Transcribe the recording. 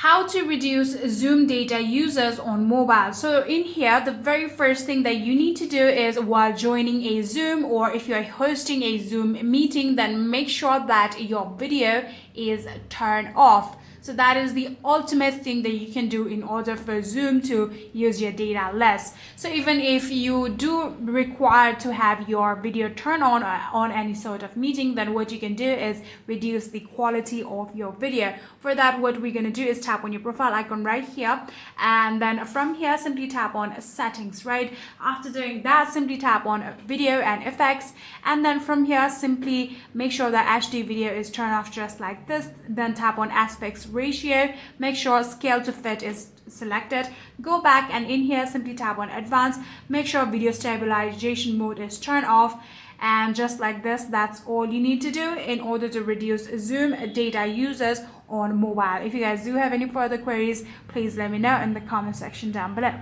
How to reduce Zoom data users on mobile. So in here, the very first thing that you need to do is, while joining a Zoom or if you're hosting a Zoom meeting, then make sure that your video is turned off. So that is the ultimate thing that you can do in order for Zoom to use your data less. So even if you do require to have your video turned on any sort of meeting, then what you can do is reduce the quality of your video. For that, what we're going to do is tap on your profile icon right here, and then from here simply tap on settings. Right after doing that, simply tap on video and effects, and then from here simply make sure that HD video is turned off just like this. Then tap on aspect ratio, make sure scale to fit is selected, go back, and in here simply tap on advanced, make sure video stabilization mode is turned off. And just like this, that's all you need to do in order to reduce Zoom data users on mobile. If you guys do have any further queries, please let me know in the comment section down below.